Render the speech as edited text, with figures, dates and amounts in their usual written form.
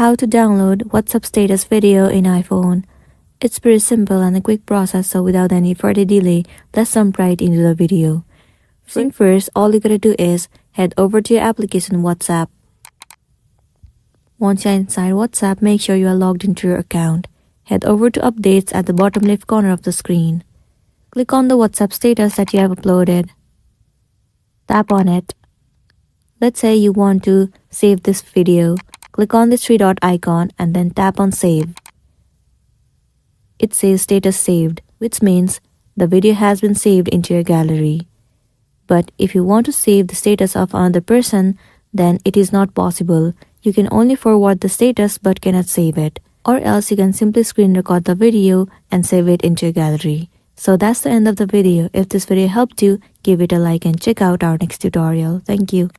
How to download WhatsApp status video in iPhone. It's pretty simple and a quick process, so without any further delay, let's jump right into the video. First, all you gotta do is head over to your application WhatsApp. Once you're inside WhatsApp, make sure you are logged into your account. Head over to updates at the bottom left corner of the screen. Click on the WhatsApp status that you have uploaded. Tap on it. Let's say you want to save this video. Click on this three dot icon and then tap on save. It says status saved, which means the video has been saved into your gallery. But if you want to save the status of another person, then it is not possible. You can only forward the status but cannot save it. Or else you can simply screen record the video and save it into your gallery. So that's the end of the video. If this video helped you, give it a like and check out our next tutorial. Thank you.